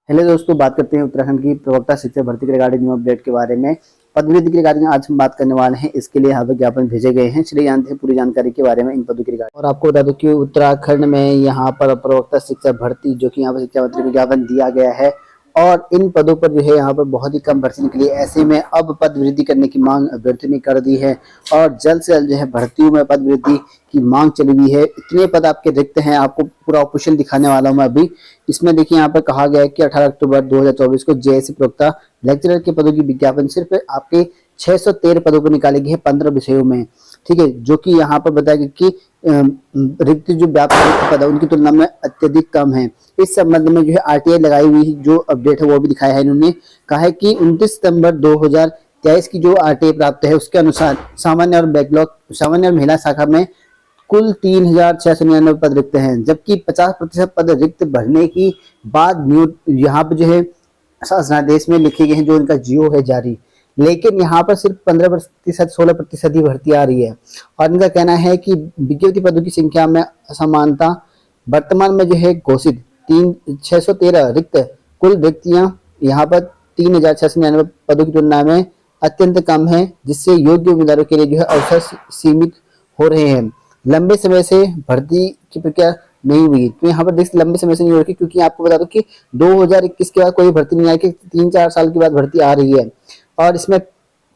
Hello दोस्तों, बात करते हैं उत्तराखंड की प्रवक्ता शिक्षक भर्ती के रिगार्डिंग न्यू अपडेट के बारे में। पद वृद्धि के रिगार्डिंग आज हम बात करने वाले हैं। इसके लिए यहाँ पर ज्ञापन भेजे गए हैं। चलिए जानते हैं पूरी जानकारी के बारे में इन पदों के रिगार्डिंग। और आपको बता दूं कि उत्तराखंड में यहाँ पर प्रवक्ता शिक्षक भर्ती जो कि यहाँ पर शिक्षा मंत्री को ज्ञापन दिया गया है और इन पदों पर जो है यहाँ पर बहुत ही कम भर्ती निकली है। ऐसे में अब पद वृद्धि करने की मांग अभ्यर्थियों ने कर दी है और जल्द से जल्द जो है भर्तियों में पद वृद्धि की मांग चली हुई है। इतने पद आपके रिक्त हैं, आपको पूरा ऑफिशियल दिखाने वाला हूं मैं अभी। इसमें देखिए यहाँ पर कहा गया है कि 18 अक्टूबर 2024 को जेएससी प्रवक्ता लेक्चरर के पदों की विज्ञापन सिर्फ आपके 613 पदों पर निकाले गए हैं 15 विषयों में। ठीक है, जो कि यहाँ पर बताया गया कि रिक्त जो व्यापक रिक्त पद है उनकी तुलना में अत्यधिक कम है। इस संबंध में जो है आरटीआई लगाई हुई जो अपडेट है वो भी दिखाया है। इन्होंने कहा है कि 29 सितंबर 2023 की जो आरटीआई प्राप्त है उसके अनुसार सामान्य और बैकलॉग सामान्य और महिला शाखा में कुल 3699 पद रिक्त हैं, जबकि 50% पद रिक्त भरने की बाद यहाँ पे जो है शासनादेश में लिखे गए हैं जो इनका जियो है जारी। लेकिन यहाँ पर सिर्फ 15% 16% ही भर्ती आ रही है और इनका कहना है कि विज्ञप्ति पदों की संख्या में असमानता वर्तमान में जो है घोषित 613 रिक्त कुल रिक्तियां यहाँ पर 3699 पदों की तुलना में अत्यंत कम है, जिससे योग्य उम्मीदवारों के लिए जो है अवसर सीमित हो रहे हैं। लंबे समय से भर्ती की प्रक्रिया नहीं हुई, तो यहाँ पर देख लंबे समय से नहीं हो रही, क्योंकि आपको बता दो कि 2021 के बाद कोई भर्ती नहीं आई कि 3-4 साल के बाद भर्ती आ रही है। और इसमें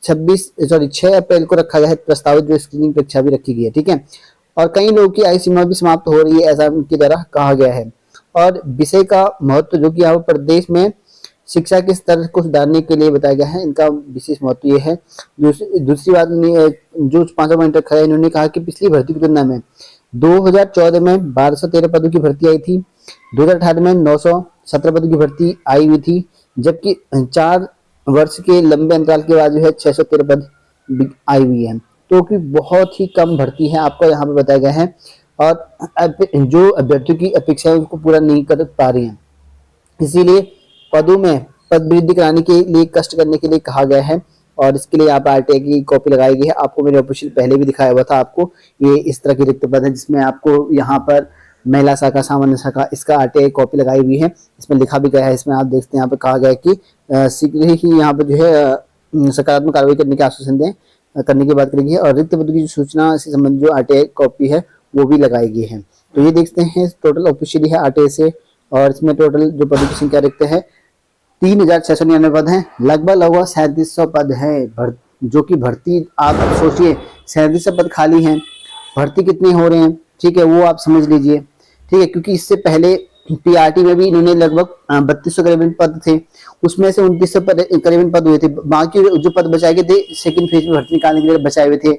6 अप्रैल को रखा गया है प्रस्तावित जो स्क्रीनिंग परीक्षा भी रखी गई है। ठीक है, और कई लोगों की आयु सीमा भी समाप्त हो रही है, ऐसा उनके द्वारा कहा गया है। और विषय का महत्व जो कि यहाँ प्रदेश में शिक्षा के स्तर को सुधारने के लिए बताया गया है, इनका विशेष महत्व ये है। दूसरी बात जो 5 पॉइंट रखा है, इन्होंने कहा कि पिछली भर्ती की तुलना में 2014 में 1213 पदों की भर्ती आई थी, 2018 में 917 पदों की भर्ती आई हुई थी, जबकि 4 वर्ष के लंबे अंतराल के बाद जो है 613 पद आई हुई है, तो कि बहुत ही कम भर्ती है आपको यहाँ पे बताया गया है। और जो अभ्यर्थियों की अपेक्षा है उसको पूरा नहीं कर पा रही है, इसीलिए पदों में पद वृद्धि कराने के लिए कष्ट करने के लिए कहा गया है। और इसके लिए आप आरटीआई की कॉपी लगाई गई है। आपको मेरे ऑफिशियल पहले भी दिखाया हुआ था आपको, ये इस तरह की रिक्त पद है जिसमें आपको यहाँ पर महिला शाखा सामान्य शाखा इसका आरटीआई कॉपी लगाई हुई है। इसमें लिखा भी गया है, इसमें आप देखते हैं यहाँ पर कहा गया है कि शीघ्र ही यहाँ पर जो है सकारात्मक कार्रवाई करने के आश्वासन दें करने की बात करेंगे। और रिक्त पदों की जो सूचना से संबंधित जो आरटीआई कॉपी है वो भी लगाई गई है। तो ये देखते हैं टोटल ऑफिशियली है आरटीआई से, और इसमें टोटल जो पदों की संख्या रिक्त है 3699 पद हैं। लगभग 3700 पद है जो कि भर्ती आप सोचिए 3700 पद खाली हैं, भर्ती कितने हो रहे हैं, ठीक है, वो आप समझ लीजिए। ठीक है, क्योंकि इससे पहले पीआरटी में भी इन्होंने लगभग 3200 करीबन पद थे, उसमें से 2900 पद करीबन पद हुए थे। बाकी जो पद बचाए गए थे सेकंड फेज में भर्ती निकालने के लिए बचाए हुए थे।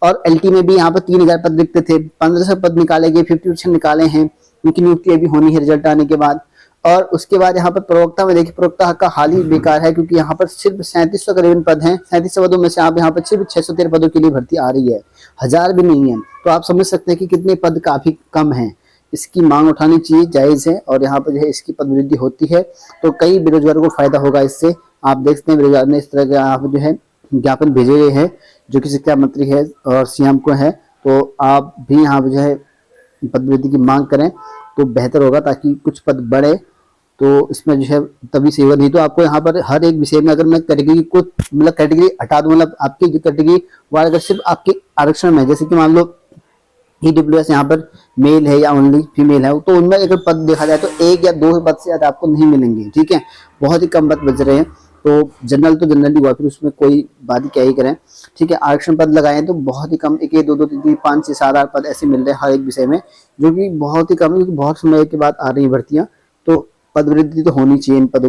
और एलटी में भी यहाँ पर 3000 पद रिक्त थे, 1500 पद निकाले गए, 50% निकाले हैं, उनकी नियुक्ति अभी होनी है रिजल्ट आने के बाद। और उसके बाद यहाँ पर प्रवक्ता में देखिए प्रवक्ता का हाल ही बेकार है, क्योंकि यहाँ पर सिर्फ 3700 करीबन पद हैं। 3700 पदों में से आप यहाँ पर सिर्फ 613 पदों के लिए भर्ती आ रही है, 1000 भी नहीं है। तो आप समझ सकते हैं कि कितने पद काफी कम हैं। इसकी मांग उठानी चाहिए, जायज है, और यहाँ पर जो है इसकी पद वृद्धि होती है तो कई बेरोजगारों को फायदा होगा इससे। आप देखते हैं बेरोजगार ने इस तरह के यहाँ पर जो है ज्ञापन भेजे गए हैं जो कि शिक्षा मंत्री है और सीएम को है। तो आप भी यहाँ पर जो है पद वृद्धि की मांग करें तो बेहतर होगा, ताकि कुछ पद बढ़े तो इसमें जो है तभी सेवा। नहीं तो आपको यहाँ पर हर एक विषय में अगर मैं कैटेगरी को मतलब कैटेगरी हटा दूं, मतलब आपकी जो कैटेगरी वाला अगर सिर्फ आपके आरक्षण में, जैसे कि मान लो ईडब्ल्यूएस यहाँ पर मेल है या ओनली फीमेल है, तो उनमें अगर पद देखा जाए तो 1 या 2 पद से ज्यादा आपको नहीं मिलेंगे। ठीक है, बहुत ही कम पद बच रहे हैं। तो जनरल तो जनरल ही हुआ, फिर उसमें कोई बात ही क्या ही करें। ठीक है, आरक्षण पद लगाए तो बहुत ही कम 1, 2, 3, 5, 6, 7, 8 पद ऐसे मिल रहे हैं हर एक विषय में, जो कि बहुत ही कम है, क्योंकि बहुत समय के बाद आ रही भर्तियां। तो पद वृद्धि तो होनी चाहिए इन पदों।